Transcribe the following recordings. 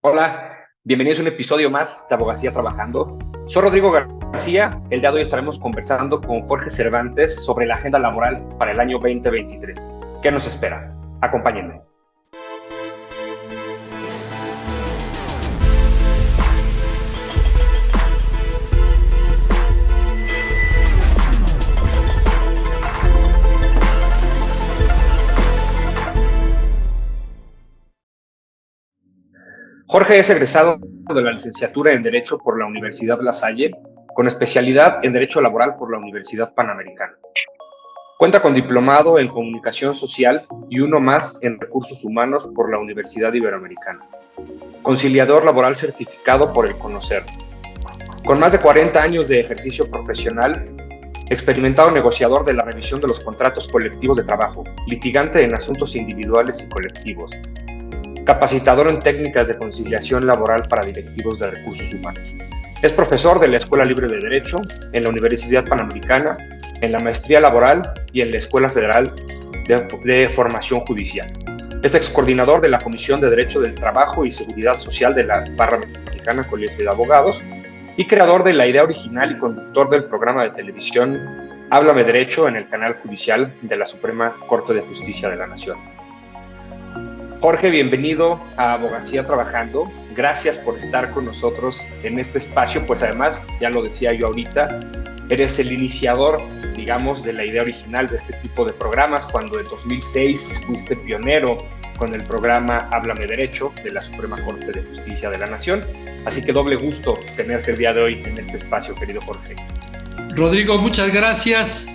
Hola, bienvenidos a un episodio más de Abogacía Trabajando. Soy Rodrigo García. El día de hoy estaremos conversando con Jorge Cervantes sobre la agenda laboral para el año 2023. ¿Qué nos espera? Acompáñenme. Jorge es egresado de la licenciatura en Derecho por la Universidad La Salle, con especialidad en Derecho Laboral por la Universidad Panamericana. Cuenta con diplomado en Comunicación Social y uno más en Recursos Humanos por la Universidad Iberoamericana. Conciliador laboral certificado por el CONOCER. Con más de 40 años de ejercicio profesional, experimentado negociador de la revisión de los contratos colectivos de trabajo, litigante en asuntos individuales y colectivos, capacitador en técnicas de conciliación laboral para directivos de recursos humanos. Es profesor de la Escuela Libre de Derecho, en la Universidad Panamericana, en la Maestría Laboral y en la Escuela Federal de Formación Judicial. Es excoordinador de la Comisión de Derecho del Trabajo y Seguridad Social de la Barra Mexicana Colegio de Abogados y creador de la idea original y conductor del programa de televisión Háblame Derecho en el canal judicial de la Suprema Corte de Justicia de la Nación. Jorge, bienvenido a Abogacía Trabajando. Gracias por estar con nosotros en este espacio, pues además, ya lo decía yo ahorita, eres el iniciador, digamos, de la idea original de este tipo de programas, cuando en 2006 fuiste pionero con el programa Háblame Derecho de la Suprema Corte de Justicia de la Nación. Así que doble gusto tenerte el día de hoy en este espacio, querido Jorge. Rodrigo, muchas gracias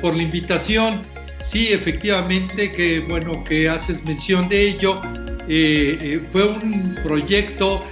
por la invitación. Sí, efectivamente, que bueno que haces mención de ello. Fue un proyecto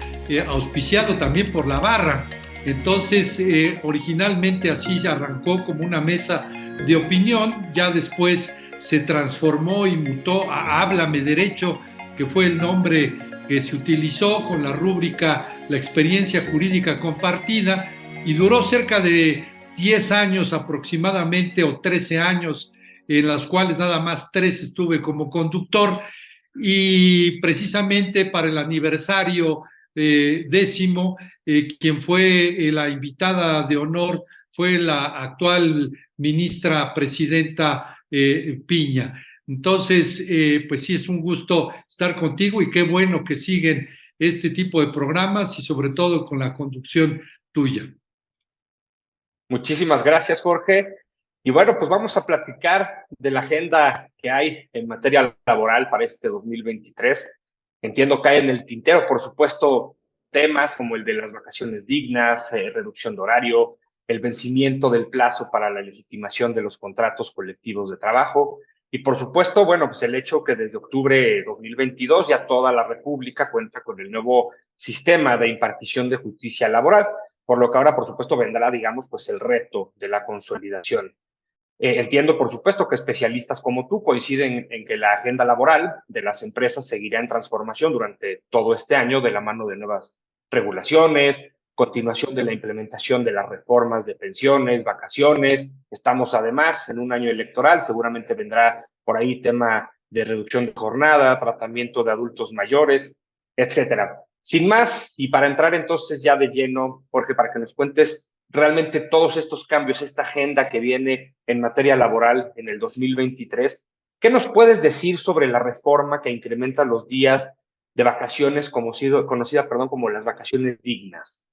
auspiciado también por la Barra. Entonces, originalmente así se arrancó como una mesa de opinión, ya después se transformó y mutó a Háblame Derecho, que fue el nombre que se utilizó con la rúbrica La experiencia jurídica compartida, y duró cerca de 10 años aproximadamente, o 13 años, en las cuales nada más 3 estuve como conductor, y precisamente para el aniversario 10º, quien fue la invitada de honor fue la actual ministra presidenta Piña. Entonces, pues sí, es un gusto estar contigo y qué bueno que siguen este tipo de programas y sobre todo con la conducción tuya. Muchísimas gracias, Jorge. Y bueno, pues vamos a platicar de la agenda que hay en materia laboral para este 2023. Entiendo que hay en el tintero, por supuesto, temas como el de las vacaciones dignas, reducción de horario, el vencimiento del plazo para la legitimación de los contratos colectivos de trabajo y, por supuesto, bueno, pues el hecho que desde octubre de 2022 ya toda la República cuenta con el nuevo sistema de impartición de justicia laboral, por lo que ahora, por supuesto, vendrá, digamos, pues el reto de la consolidación. Entiendo, por supuesto, que especialistas como tú coinciden en que la agenda laboral de las empresas seguirá en transformación durante todo este año de la mano de nuevas regulaciones, continuación de la implementación de las reformas de pensiones, vacaciones. Estamos además en un año electoral, seguramente vendrá por ahí tema de reducción de jornada, tratamiento de adultos mayores, etcétera. Sin más, y para entrar entonces ya de lleno, Jorge, para que nos cuentes realmente todos estos cambios, esta agenda que viene en materia laboral en el 2023, ¿qué nos puedes decir sobre la reforma que incrementa los días de vacaciones conocida como las vacaciones dignas?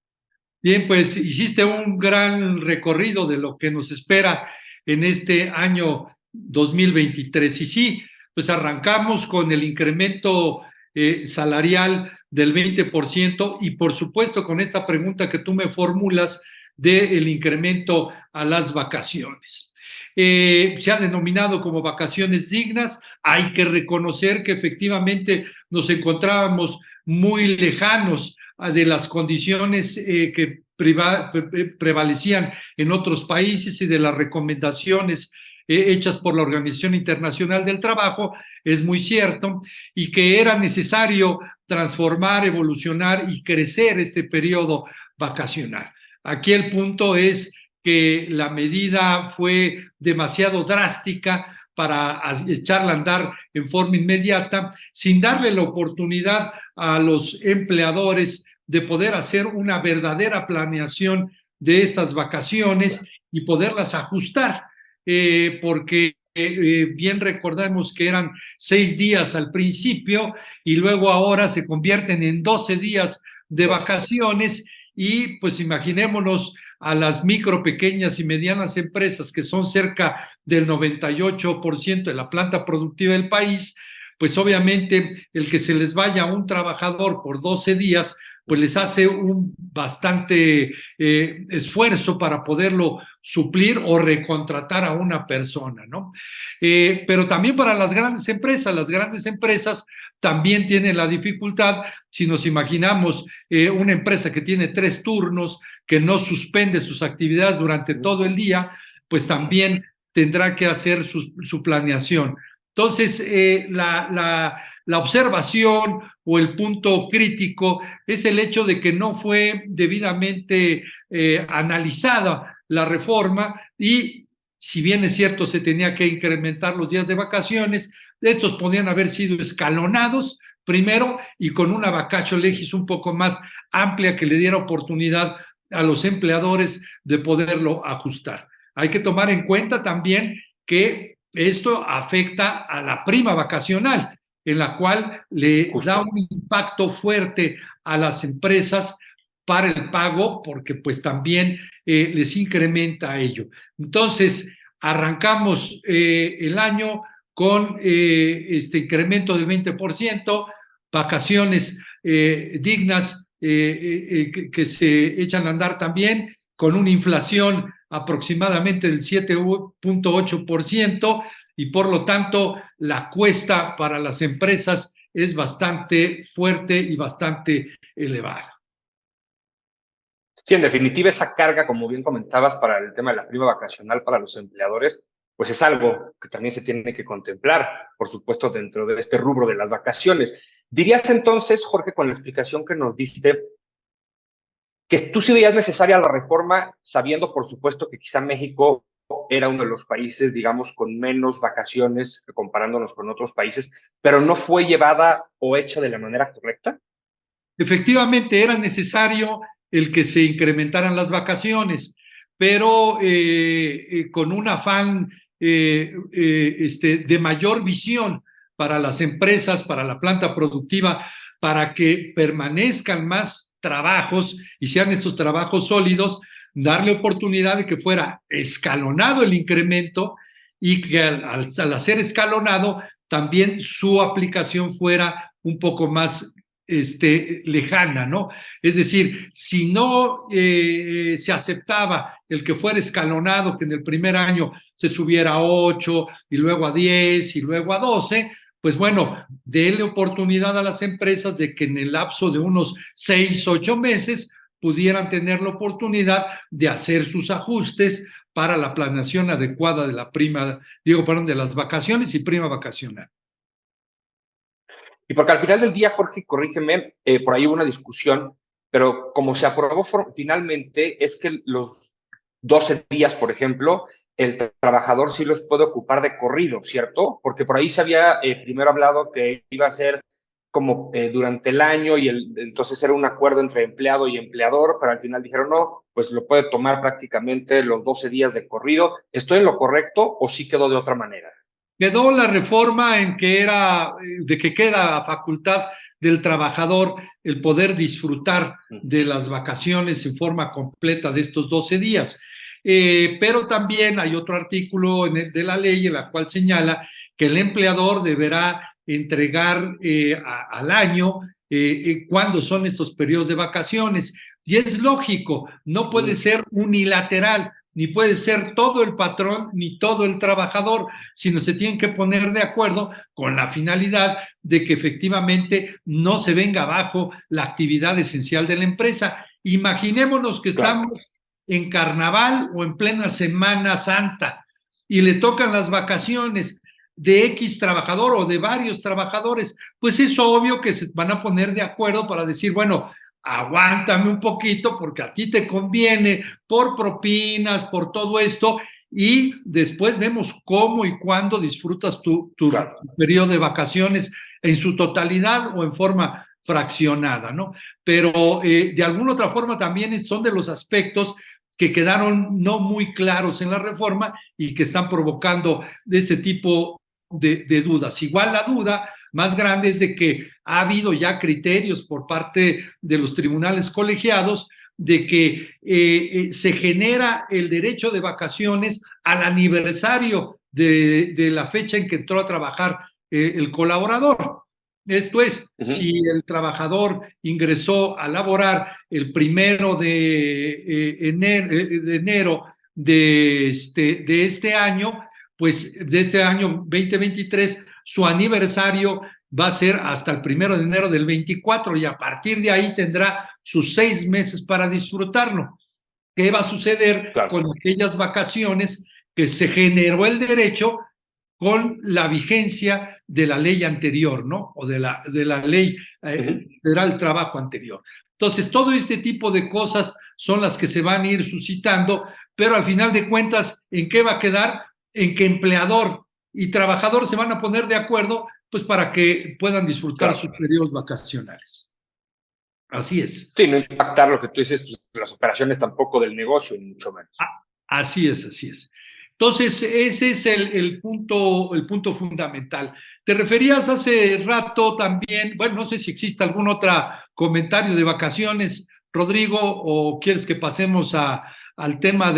Bien, pues hiciste un gran recorrido de lo que nos espera en este año 2023. Y sí, pues arrancamos con el incremento salarial del 20% y por supuesto con esta pregunta que tú me formulas del incremento a las vacaciones. Se ha denominado como vacaciones dignas. Hay que reconocer que efectivamente nos encontrábamos muy lejanos de las condiciones que prevalecían en otros países y de las recomendaciones hechas por la Organización Internacional del Trabajo, es muy cierto, y que era necesario transformar, evolucionar y crecer este periodo vacacional. Aquí el punto es que la medida fue demasiado drástica para echarla a andar en forma inmediata, sin darle la oportunidad a los empleadores de poder hacer una verdadera planeación de estas vacaciones y poderlas ajustar, porque bien recordamos que eran 6 días al principio y luego ahora se convierten en 12 días de vacaciones y pues imaginémonos a las micro, pequeñas y medianas empresas que son cerca del 98% de la planta productiva del país, pues obviamente el que se les vaya un trabajador por 12 días pues les hace un bastante esfuerzo para poderlo suplir o recontratar a una persona, ¿no? Pero también para las grandes empresas también tienen la dificultad, si nos imaginamos una empresa que tiene 3 turnos, que no suspende sus actividades durante todo el día, pues también tendrá que hacer su planeación. Entonces, la observación o el punto crítico es el hecho de que no fue debidamente analizada la reforma y si bien es cierto se tenía que incrementar los días de vacaciones, estos podían haber sido escalonados primero y con una vacatio legis un poco más amplia que le diera oportunidad a los empleadores de poderlo ajustar. Hay que tomar en cuenta también que esto afecta a la prima vacacional, en la cual le da un impacto fuerte a las empresas para el pago, porque pues también les incrementa ello. Entonces, arrancamos el año con este incremento del 20%, vacaciones dignas que se echan a andar también, con una inflación aproximadamente del 7.8% y por lo tanto la cuesta para las empresas es bastante fuerte y bastante elevada. Sí, en definitiva, esa carga, como bien comentabas, para el tema de la prima vacacional para los empleadores, pues es algo que también se tiene que contemplar, por supuesto, dentro de este rubro de las vacaciones. ¿Dirías entonces, Jorge, con la explicación que nos diste, que tú sí veías necesaria la reforma, sabiendo, por supuesto, que quizá México era uno de los países, digamos, con menos vacaciones comparándonos con otros países, pero no fue llevada o hecha de la manera correcta? Efectivamente, era necesario el que se incrementaran las vacaciones, pero con un afán de mayor visión para las empresas, para la planta productiva, para que permanezcan más trabajos y sean estos trabajos sólidos, darle oportunidad de que fuera escalonado el incremento y que al hacer escalonado también su aplicación fuera un poco más lejana, ¿no? Es decir, si no se aceptaba el que fuera escalonado, que en el primer año se subiera a 8 y luego a 10 y luego a 12, pues bueno, déle oportunidad a las empresas de que en el lapso de unos 6, 8 meses pudieran tener la oportunidad de hacer sus ajustes para la planeación adecuada de la prima, de las vacaciones y prima vacacional. Y porque al final del día, Jorge, corrígeme, por ahí hubo una discusión, pero como se aprobó finalmente, es que los 12 días, por ejemplo, el trabajador sí los puede ocupar de corrido, ¿cierto? Porque por ahí se había primero hablado que iba a ser como durante el año y entonces era un acuerdo entre empleado y empleador, pero al final dijeron no, pues lo puede tomar prácticamente los 12 días de corrido. ¿Estoy en lo correcto o sí quedó de otra manera? Quedó la reforma en que era de que queda a facultad del trabajador el poder disfrutar de las vacaciones en forma completa de estos 12 días. Pero también hay otro artículo de la ley en la cual señala que el empleador deberá entregar al año cuándo son estos periodos de vacaciones. Y es lógico, no puede ser unilateral, ni puede ser todo el patrón ni todo el trabajador, sino se tienen que poner de acuerdo con la finalidad de que efectivamente no se venga abajo la actividad esencial de la empresa. Imaginémonos que estamos en carnaval o en plena Semana Santa y le tocan las vacaciones de X trabajador o de varios trabajadores, pues es obvio que se van a poner de acuerdo para decir, bueno, aguántame un poquito porque a ti te conviene por propinas, por todo esto, y después vemos cómo y cuándo disfrutas tu Claro. periodo de vacaciones en su totalidad o en forma fraccionada, ¿no? Pero de alguna otra forma también son de los aspectos que quedaron no muy claros en la reforma y que están provocando este tipo de dudas. Igual la duda más grande es de que ha habido ya criterios por parte de los tribunales colegiados de que se genera el derecho de vacaciones al aniversario de la fecha en que entró a trabajar el colaborador. Esto es, si el trabajador ingresó a laborar el 1 de enero de este año, pues de este año 2023, su aniversario va a ser hasta el 1 de enero del 24 y a partir de ahí tendrá sus 6 meses para disfrutarlo. ¿Qué va a suceder con aquellas vacaciones que se generó el derecho con la vigencia de la ley anterior, ¿no? O de la ley federal del trabajo anterior. Entonces, todo este tipo de cosas son las que se van a ir suscitando, pero al final de cuentas, ¿en qué va a quedar? En que empleador y trabajador se van a poner de acuerdo, pues para que puedan disfrutar sus periodos vacacionales. Así es. Sí, no impactar lo que tú dices, pues, las operaciones tampoco del negocio, ni mucho menos. Así es, así es. Entonces, ese es el punto fundamental. Te referías hace rato también, bueno, no sé si existe algún otro comentario de vacaciones, Rodrigo, o quieres que pasemos al tema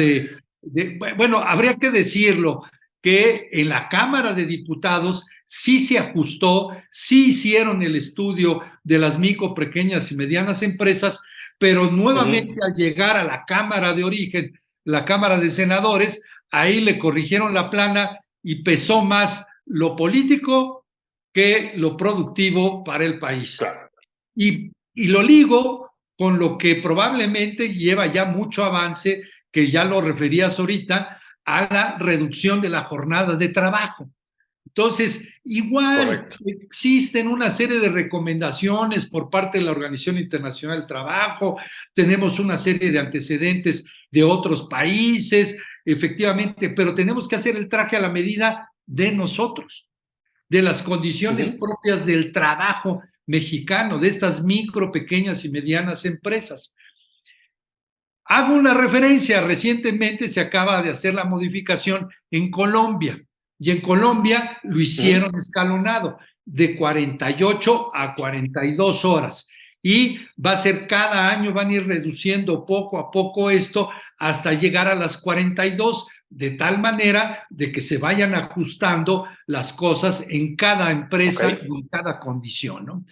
bueno, habría que decirlo, que en la Cámara de Diputados sí se ajustó, sí hicieron el estudio de las micro, pequeñas y medianas empresas, pero nuevamente al llegar a la Cámara de origen, la Cámara de Senadores, ahí le corrigieron la plana y pesó más lo político que lo productivo para el país. Claro. Y lo ligo con lo que probablemente lleva ya mucho avance, que ya lo referías ahorita, a la reducción de la jornada de trabajo. Entonces, igual existen una serie de recomendaciones por parte de la Organización Internacional del Trabajo, tenemos una serie de antecedentes de otros países, efectivamente, pero tenemos que hacer el traje a la medida de nosotros, de las condiciones propias del trabajo mexicano, de estas micro, pequeñas y medianas empresas. Hago una referencia, recientemente se acaba de hacer la modificación en Colombia, y en Colombia lo hicieron escalonado, de 48 a 42 horas. Y va a ser cada año, van a ir reduciendo poco a poco esto hasta llegar a las 42, de tal manera de que se vayan ajustando las cosas en cada empresa y en cada condición, ¿no?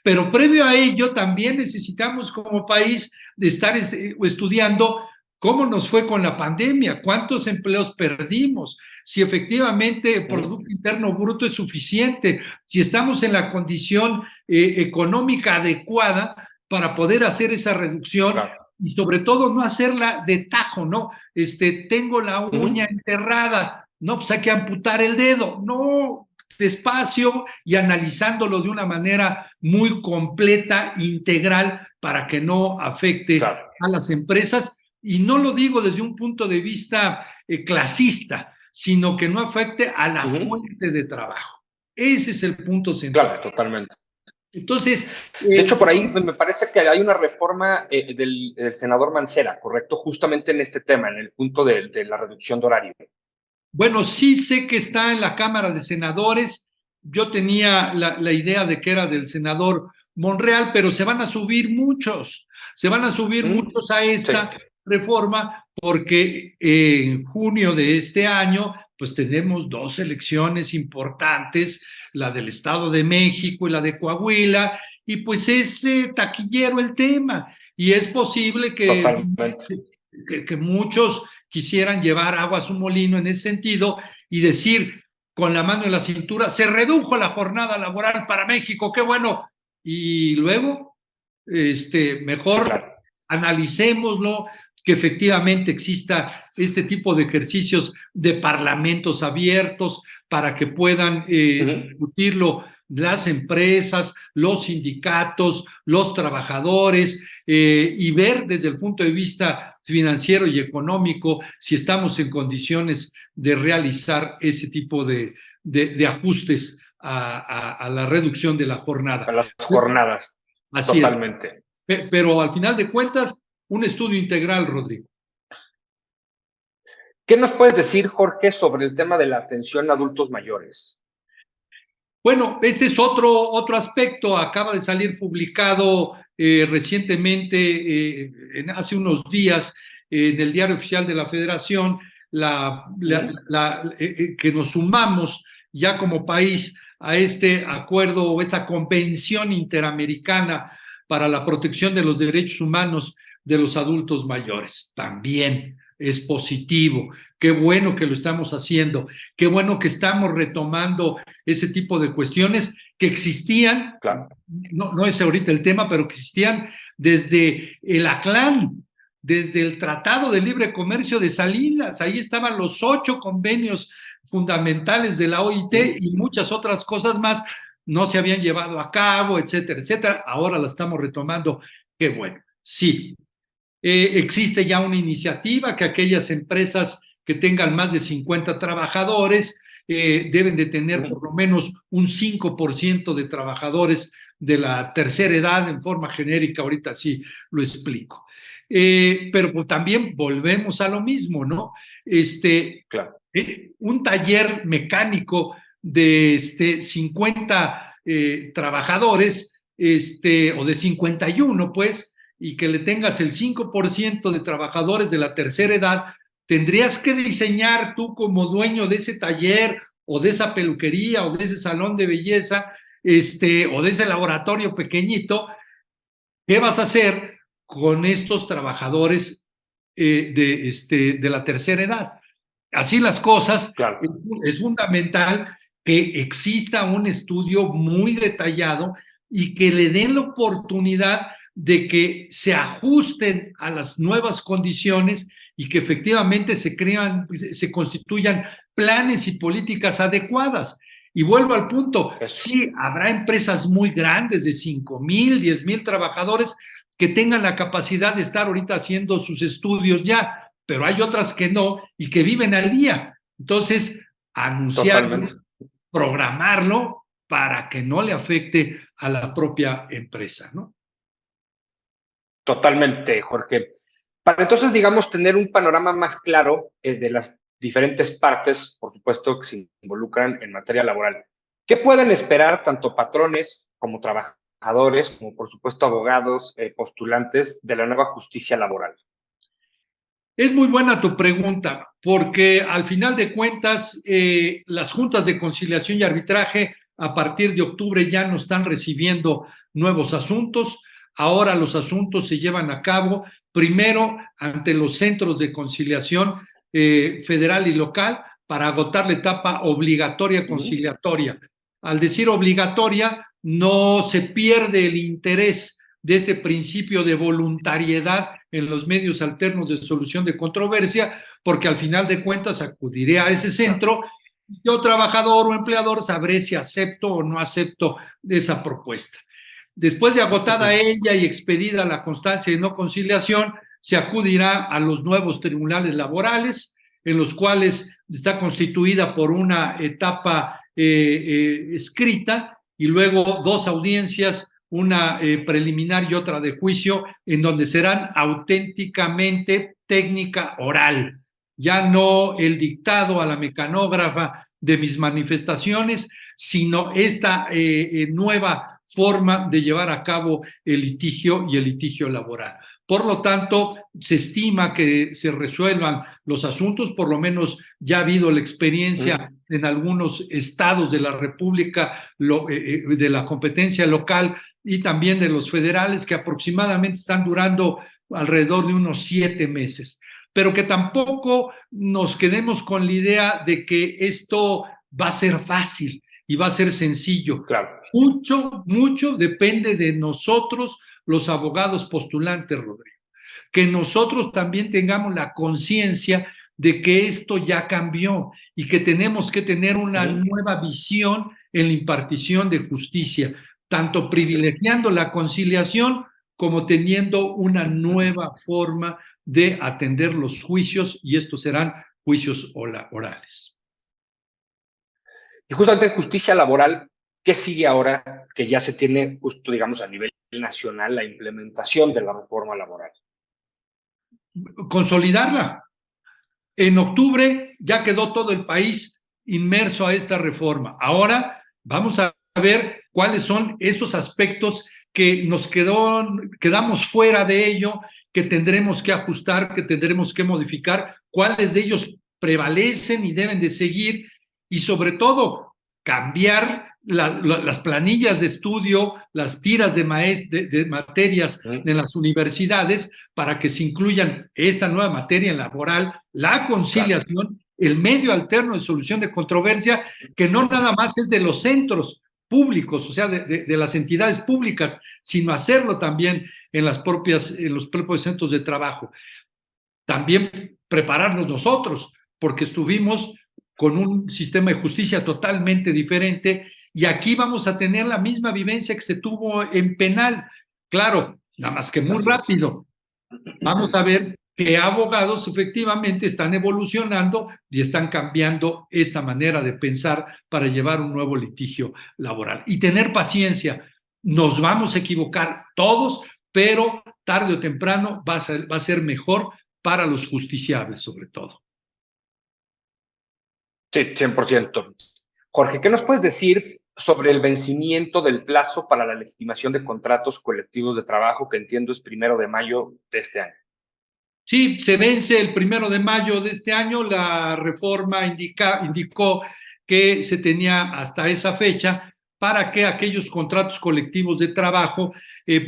Pero previo a ello también necesitamos como país de estar estudiando cómo nos fue con la pandemia, cuántos empleos perdimos, si efectivamente el Producto Interno Bruto es suficiente, si estamos en la condición económica adecuada para poder hacer esa reducción y sobre todo no hacerla de tajo, ¿no? Tengo la uña enterrada, no, pues hay que amputar el dedo, no, despacio y analizándolo de una manera muy completa, integral, para que no afecte a las empresas. Y no lo digo desde un punto de vista clasista, sino que no afecte a la fuente de trabajo. Ese es el punto central. Claro, totalmente. Entonces, de hecho, por ahí me parece que hay una reforma del senador Mancera, ¿correcto? Justamente en este tema, en el punto de la reducción de horario. Bueno, sí sé que está en la Cámara de Senadores. Yo tenía la idea de que era del senador Monreal, pero se van a subir muchos. Se van a subir muchos a esta reforma porque en junio de este año pues tenemos 2 elecciones importantes, la del Estado de México y la de Coahuila, y pues es taquillero el tema, y es posible que muchos quisieran llevar agua a su molino en ese sentido y decir con la mano en la cintura, se redujo la jornada laboral para México, qué bueno, y luego mejor analicémoslo, que efectivamente exista este tipo de ejercicios de parlamentos abiertos para que puedan discutirlo las empresas, los sindicatos, los trabajadores, y ver desde el punto de vista financiero y económico si estamos en condiciones de realizar ese tipo de ajustes a la reducción de la jornada. A las jornadas. Así Totalmente. es. Pero al final de cuentas, un estudio integral, Rodrigo. ¿Qué nos puedes decir, Jorge, sobre el tema de la atención a adultos mayores? Bueno, este es otro aspecto. Acaba de salir publicado recientemente, hace unos días, en el Diario Oficial de la Federación, que nos sumamos ya como país a este acuerdo o esta convención interamericana para la protección de los derechos humanos de los adultos mayores. También es positivo. Qué bueno que lo estamos haciendo. Qué bueno que estamos retomando ese tipo de cuestiones que existían, claro. no es ahorita el tema, pero que existían desde el ACLAN, desde el Tratado de Libre Comercio de Salinas. Ahí estaban los 8 convenios fundamentales de la OIT y muchas otras cosas más no se habían llevado a cabo, etcétera, etcétera. Ahora la estamos retomando. Qué bueno. Sí, existe ya una iniciativa que aquellas empresas que tengan más de 50 trabajadores deben de tener por lo menos un 5% de trabajadores de la tercera edad en forma genérica. Ahorita sí lo explico. Pero pues también volvemos a lo mismo, ¿no? Claro. Un taller mecánico de 50 trabajadores, o de 51, pues, y que le tengas el 5% de trabajadores de la tercera edad, tendrías que diseñar tú como dueño de ese taller o de esa peluquería o de ese salón de belleza, o de ese laboratorio pequeñito, ¿qué vas a hacer con estos trabajadores de la tercera edad? Así las cosas, claro. Es fundamental que exista un estudio muy detallado y que le den la oportunidad de que se ajusten a las nuevas condiciones y que efectivamente se constituyan planes y políticas adecuadas. Y vuelvo al punto, sí, habrá empresas muy grandes de 5,000, 10,000 trabajadores que tengan la capacidad de estar ahorita haciendo sus estudios ya, pero hay otras que no y que viven al día. Entonces, anunciarlo, programarlo para que no le afecte a la propia empresa, ¿no? Totalmente, Jorge. Para entonces, digamos, tener un panorama más claro de las diferentes partes, por supuesto, que se involucran en materia laboral, ¿qué pueden esperar tanto patrones como trabajadores, como por supuesto abogados, postulantes de la nueva justicia laboral? Es muy buena tu pregunta, porque al final de cuentas, las juntas de conciliación y arbitraje a partir de octubre ya no están recibiendo nuevos asuntos. Ahora los asuntos se llevan a cabo primero ante los centros de conciliación federal y local para agotar la etapa obligatoria conciliatoria. Al decir obligatoria, no se pierde el interés de este principio de voluntariedad en los medios alternos de solución de controversia, porque al final de cuentas acudiré a ese centro y yo, trabajador o empleador, sabré si acepto o no acepto esa propuesta. Después de agotada ella y expedida la constancia de no conciliación, se acudirá a los nuevos tribunales laborales, en los cuales está constituida por una etapa escrita y luego 2 audiencias, una preliminar y otra de juicio, en donde serán auténticamente técnica oral, ya no el dictado a la mecanógrafa de mis manifestaciones, sino esta nueva forma de llevar a cabo el litigio y el litigio laboral. Por lo tanto, se estima que se resuelvan los asuntos, por lo menos ya ha habido la experiencia en algunos estados de la República, de la competencia local y también de los federales, que aproximadamente están durando alrededor de unos 7 meses. Pero que tampoco nos quedemos con la idea de que esto va a ser fácil y va a ser sencillo. Claro. Mucho depende de nosotros, los abogados postulantes, Rodrigo. Que nosotros también tengamos la conciencia de que esto ya cambió y que tenemos que tener una nueva visión en la impartición de justicia, tanto privilegiando la conciliación como teniendo una nueva forma de atender los juicios, y estos serán juicios orales. Y justamente en justicia laboral, ¿qué sigue ahora que ya se tiene justo, digamos, a nivel nacional la implementación de la reforma laboral? Consolidarla. En octubre ya quedó todo el país inmerso a esta reforma. Ahora vamos a ver cuáles son esos aspectos que quedamos fuera de ello, que tendremos que ajustar, que tendremos que modificar, cuáles de ellos prevalecen y deben de seguir, y sobre todo cambiar las planillas de estudio, las tiras de materias en las universidades para que se incluyan esta nueva materia laboral, la conciliación, claro, el medio alterno de solución de controversia, que no nada más es de los centros públicos, o sea, de las entidades públicas, sino hacerlo también en los propios centros de trabajo. También prepararnos nosotros, porque estuvimos con un sistema de justicia totalmente diferente, y aquí vamos a tener la misma vivencia que se tuvo en penal. Claro, nada más que muy rápido. Vamos a ver que abogados efectivamente están evolucionando y están cambiando esta manera de pensar para llevar un nuevo litigio laboral. Y tener paciencia. Nos vamos a equivocar todos, pero tarde o temprano va a ser mejor para los justiciables, sobre todo. Sí, 100%. Jorge, ¿qué nos puedes decir sobre el vencimiento del plazo para la legitimación de contratos colectivos de trabajo, que entiendo es 1 de mayo de este año? Sí, se vence el 1 de mayo de este año. La reforma indicó que se tenía hasta esa fecha para que aquellos contratos colectivos de trabajo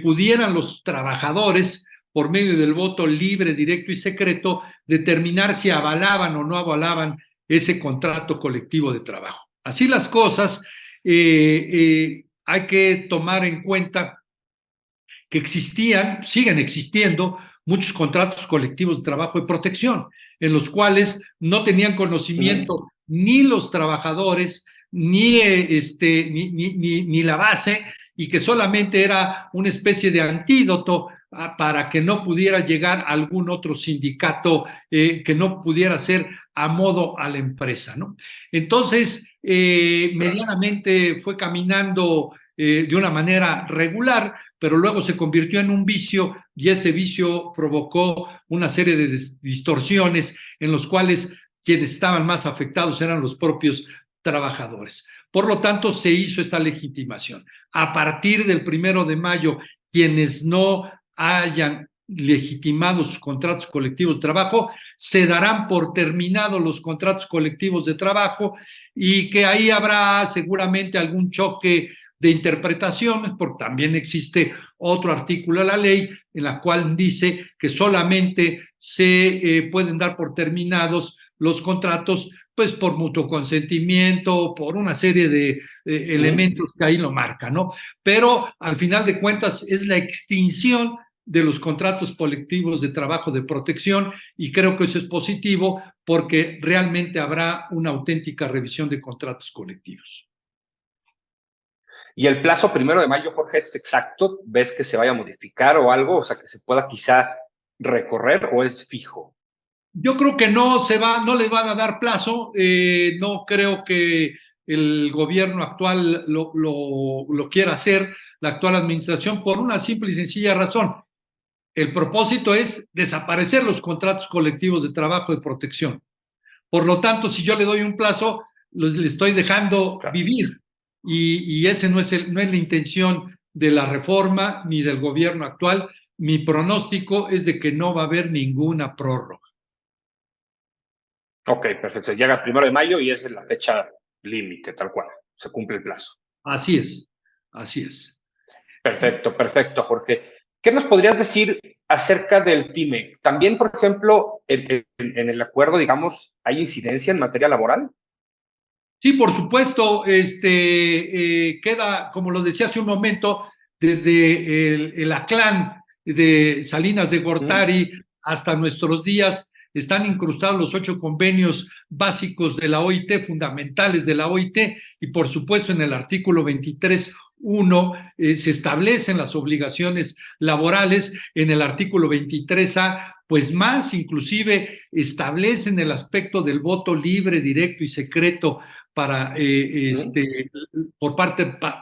pudieran los trabajadores, por medio del voto libre, directo y secreto, determinar si avalaban o no avalaban ese contrato colectivo de trabajo. Así las cosas, hay que tomar en cuenta que siguen existiendo muchos contratos colectivos de trabajo de protección, en los cuales no tenían conocimiento ni los trabajadores, ni la base, y que solamente era una especie de antídoto para que no pudiera llegar algún otro sindicato que no pudiera ser a modo a la empresa, ¿no? Entonces, medianamente fue caminando de una manera regular, pero luego se convirtió en un vicio, y este vicio provocó una serie de distorsiones en los cuales quienes estaban más afectados eran los propios trabajadores. Por lo tanto, se hizo esta legitimación. A partir del 1 de mayo, quienes no hayan legitimado sus contratos colectivos de trabajo, se darán por terminados los contratos colectivos de trabajo, y que ahí habrá seguramente algún choque de interpretaciones, porque también existe otro artículo de la ley en la cual dice que solamente se pueden dar por terminados los contratos, pues por mutuo consentimiento, por una serie de elementos que ahí lo marcan, ¿no? Pero al final de cuentas es la extinción de los contratos colectivos de trabajo de protección, y creo que eso es positivo porque realmente habrá una auténtica revisión de contratos colectivos. ¿Y el plazo 1 de mayo, Jorge, es exacto? ¿Ves que se vaya a modificar o algo? O sea, que se pueda quizá recorrer, ¿o es fijo? Yo creo que no les van a dar plazo. No creo que el gobierno actual lo quiera hacer, la actual administración, por una simple y sencilla razón. El propósito es desaparecer los contratos colectivos de trabajo de protección. Por lo tanto, si yo le doy un plazo, le estoy dejando vivir, y ese no es la intención de la reforma ni del gobierno actual. Mi pronóstico es de que no va a haber ninguna prórroga. Ok, perfecto. Se llega el 1 de mayo y esa es la fecha límite, tal cual. Se cumple el plazo. Así es, así es. Perfecto, perfecto, Jorge. ¿Qué nos podrías decir acerca del TIMEC? También, por ejemplo, en el acuerdo, digamos, ¿hay incidencia en materia laboral? Sí, por supuesto. Queda, como lo decía hace un momento, desde el ACLAN de Salinas de Gortari hasta nuestros días, están incrustados los 8 convenios básicos de la OIT, fundamentales de la OIT, y por supuesto en el artículo 23.1 se establecen las obligaciones laborales. En el artículo 23A, pues más, inclusive establecen el aspecto del voto libre, directo y secreto para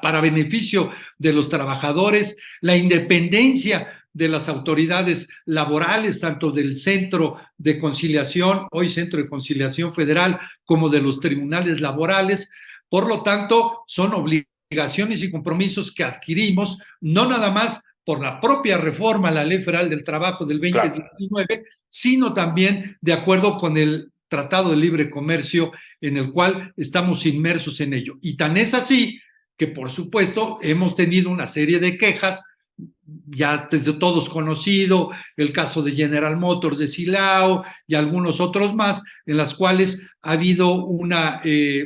para beneficio de los trabajadores, la independencia de las autoridades laborales, tanto del Centro de Conciliación, hoy Centro de Conciliación Federal, como de los tribunales laborales. Por lo tanto, son obligaciones y compromisos que adquirimos, no nada más por la propia reforma a la Ley Federal del Trabajo del 2019, claro, sino también de acuerdo con el Tratado de Libre Comercio en el cual estamos inmersos en ello. Y tan es así que, por supuesto, hemos tenido una serie de quejas, ya todos conocido, el caso de General Motors de Silao y algunos otros más, en las cuales ha habido una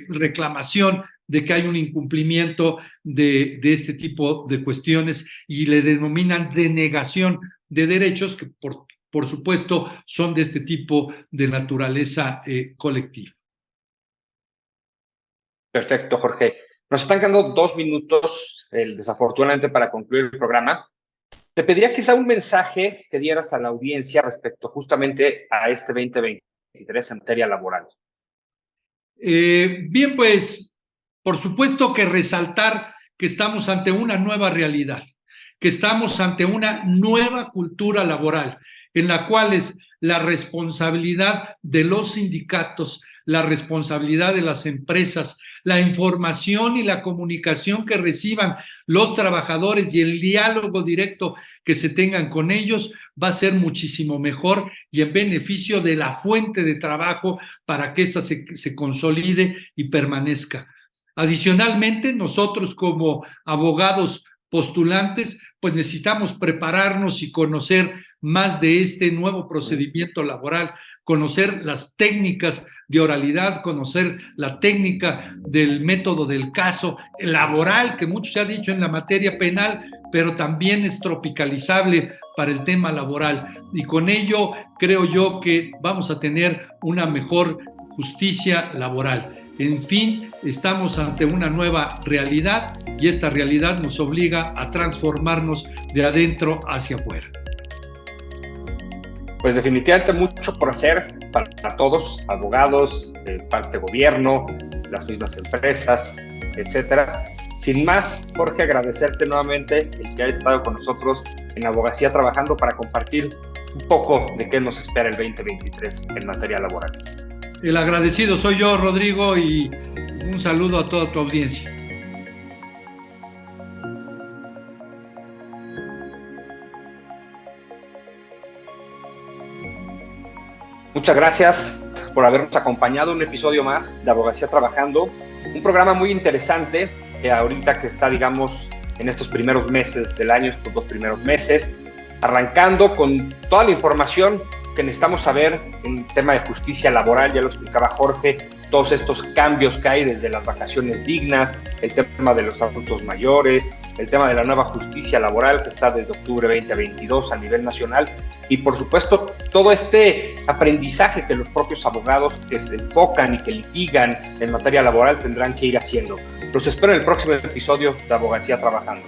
reclamación de que hay un incumplimiento de este tipo de cuestiones y le denominan denegación de derechos que por supuesto son de este tipo de naturaleza colectiva. Perfecto, Jorge. Nos están quedando 2 minutos, desafortunadamente, para concluir el programa. Te pediría quizá un mensaje que dieras a la audiencia respecto justamente a este 2023 en materia laboral. Bien, pues, por supuesto que resaltar que estamos ante una nueva realidad, que estamos ante una nueva cultura laboral, en la cual es la responsabilidad de los sindicatos, la responsabilidad de las empresas, la información y la comunicación que reciban los trabajadores y el diálogo directo que se tengan con ellos va a ser muchísimo mejor y en beneficio de la fuente de trabajo para que ésta se consolide y permanezca. Adicionalmente, nosotros como abogados postulantes, pues necesitamos prepararnos y conocer más de este nuevo procedimiento laboral, conocer las técnicas de oralidad, conocer la técnica del método del caso laboral, que mucho se ha dicho en la materia penal, pero también es tropicalizable para el tema laboral. Y con ello creo yo que vamos a tener una mejor justicia laboral. En fin, estamos ante una nueva realidad y esta realidad nos obliga a transformarnos de adentro hacia afuera. Pues definitivamente mucho por hacer para todos, abogados, parte gobierno, las mismas empresas, etcétera. Sin más, Jorge, agradecerte nuevamente el que hayas estado con nosotros en Abogacía Trabajando para compartir un poco de qué nos espera el 2023 en materia laboral. El agradecido soy yo, Rodrigo, y un saludo a toda tu audiencia. Muchas gracias por habernos acompañado en un episodio más de Abogacía Trabajando, un programa muy interesante que ahorita que está, digamos, en estos primeros meses del año, estos 2 primeros meses, arrancando con toda la información que necesitamos saber en tema de justicia laboral. Ya lo explicaba Jorge, todos estos cambios que hay desde las vacaciones dignas, el tema de los adultos mayores, el tema de la nueva justicia laboral que está desde octubre 2022 a nivel nacional y por supuesto todo este aprendizaje que los propios abogados que se enfocan y que litigan en materia laboral tendrán que ir haciendo. Los espero en el próximo episodio de Abogacía Trabajando.